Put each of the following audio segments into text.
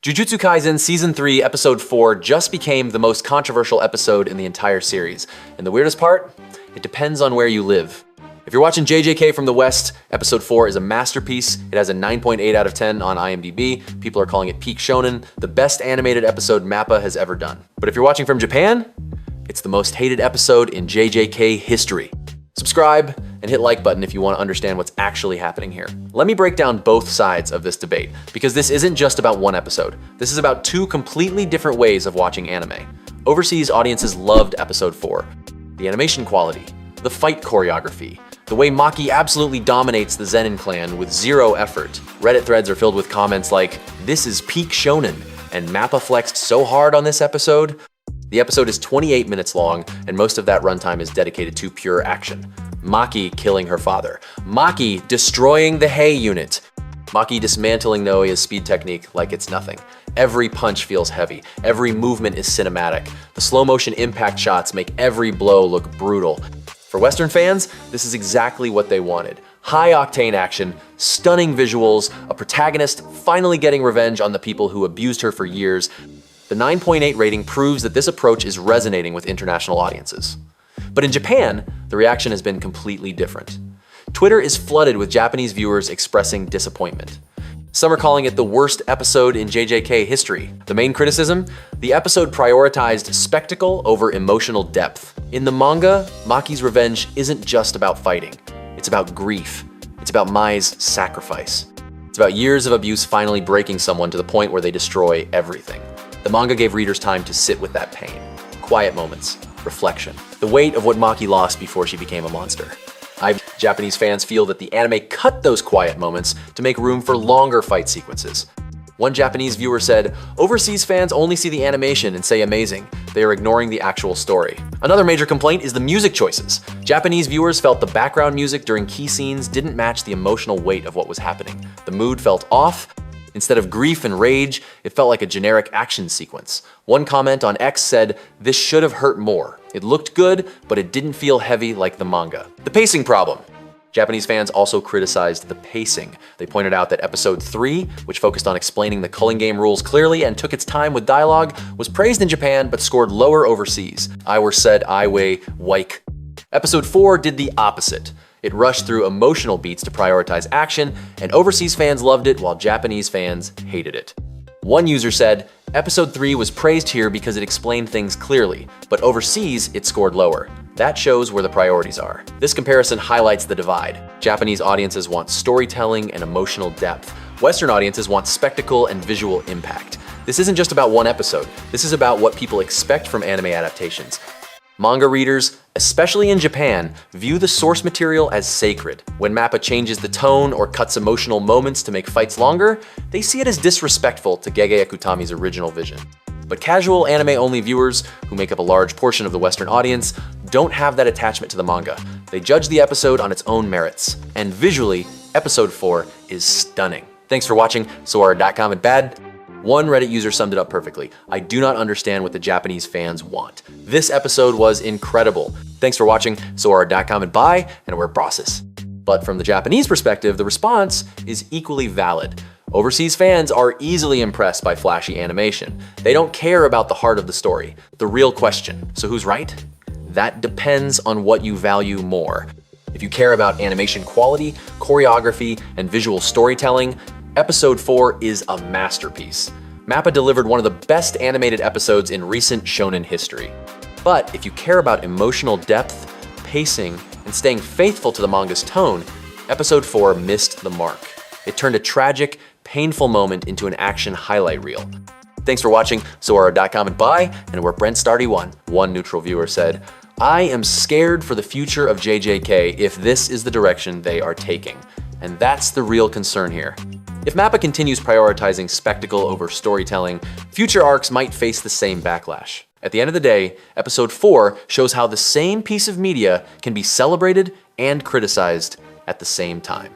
Jujutsu Kaisen Season 3, Episode 4 just became the most controversial episode in the entire series. And the weirdest part? It depends on where you live. If you're watching JJK from the West, Episode 4 is a masterpiece. It has a 9.8 out of 10 on IMDb. People are calling it peak shonen, the best animated episode Mappa has ever done. But if you're watching from Japan, it's the most hated episode in JJK history. Subscribe and hit like button if you want to understand what's actually happening here. Let me break down both sides of this debate, because this isn't just about one episode. This is about two completely different ways of watching anime. Overseas audiences loved Episode 4. The animation quality, the fight choreography, the way Maki absolutely dominates the Zenin clan with zero effort. Reddit threads are filled with comments like, "This is peak shonen," and Mappa flexed so hard on this episode. The episode is 28 minutes long, and most of that runtime is dedicated to pure action. Maki killing her father. Maki destroying the Hei unit. Maki dismantling Naoya's speed technique like it's nothing. Every punch feels heavy. Every movement is cinematic. The slow motion impact shots make every blow look brutal. For Western fans, this is exactly what they wanted. High octane action, stunning visuals, a protagonist finally getting revenge on the people who abused her for years. The 9.8 rating proves that this approach is resonating with international audiences. But in Japan, the reaction has been completely different. Twitter is flooded with Japanese viewers expressing disappointment. Some are calling it the worst episode in JJK history. The main criticism? The episode prioritized spectacle over emotional depth. In the manga, Maki's revenge isn't just about fighting. It's about grief. It's about Mai's sacrifice. It's about years of abuse finally breaking someone to the point where they destroy everything. The manga gave readers time to sit with that pain. Quiet moments, reflection, the weight of what Maki lost before she became a monster. Japanese fans feel that the anime cut those quiet moments to make room for longer fight sequences. One Japanese viewer said, "Overseas fans only see the animation and say amazing. They are ignoring the actual story." Another major complaint is the music choices. Japanese viewers felt the background music during key scenes didn't match the emotional weight of what was happening. The mood felt off. Instead of grief and rage, it felt like a generic action sequence. One comment on X said, "This should have hurt more. It looked good, but it didn't feel heavy like the manga." The pacing problem. Japanese fans also criticized the pacing. They pointed out that Episode 3, which focused on explaining the Culling game rules clearly and took its time with dialogue, was praised in Japan but scored lower overseas. I were said I way wike. Episode 4 did the opposite. It rushed through emotional beats to prioritize action, and overseas fans loved it while Japanese fans hated it. One user said, "Episode 3 was praised here because it explained things clearly, but overseas it scored lower. That shows where the priorities are." This comparison highlights the divide. Japanese audiences want storytelling and emotional depth. Western audiences want spectacle and visual impact. This isn't just about one episode. This is about what people expect from anime adaptations. Manga readers, especially in Japan, view the source material as sacred. When Mappa changes the tone or cuts emotional moments to make fights longer, they see it as disrespectful to Gege Akutami's original vision. But casual anime-only viewers, who make up a large portion of the Western audience, don't have that attachment to the manga. They judge the episode on its own merits. And visually, Episode 4 is stunning. Thanks for watching Sora.com and Bad. One Reddit user summed it up perfectly. "I do not understand what the Japanese fans want. This episode was incredible. Thanks for watching Sora.com and bye, and we're process." But from the Japanese perspective, the response is equally valid. Overseas fans are easily impressed by flashy animation. They don't care about the heart of the story. The real question, so who's right? That depends on what you value more. If you care about animation quality, choreography, and visual storytelling, Episode 4 is a masterpiece. Mappa delivered one of the best animated episodes in recent shonen history. But if you care about emotional depth, pacing, and staying faithful to the manga's tone, Episode 4 missed the mark. It turned a tragic, painful moment into an action highlight reel. Thanks for watching Sora.com and bye, and we're Brent Stardy1. One neutral viewer said, "I am scared for the future of JJK if this is the direction they are taking." And that's the real concern here. If Mappa continues prioritizing spectacle over storytelling, future arcs might face the same backlash. At the end of the day, Episode 4 shows how the same piece of media can be celebrated and criticized at the same time.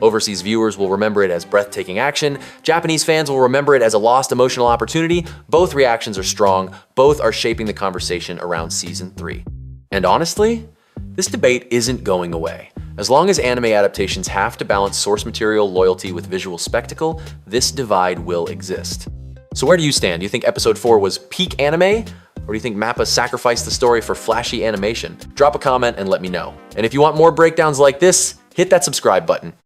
Overseas viewers will remember it as breathtaking action. Japanese fans will remember it as a lost emotional opportunity. Both reactions are strong. Both are shaping the conversation around Season 3. And honestly, this debate isn't going away. As long as anime adaptations have to balance source material loyalty with visual spectacle, this divide will exist. So where do you stand? Do you think episode 4 was peak anime? Or do you think Mappa sacrificed the story for flashy animation? Drop a comment and let me know. And if you want more breakdowns like this, hit that subscribe button.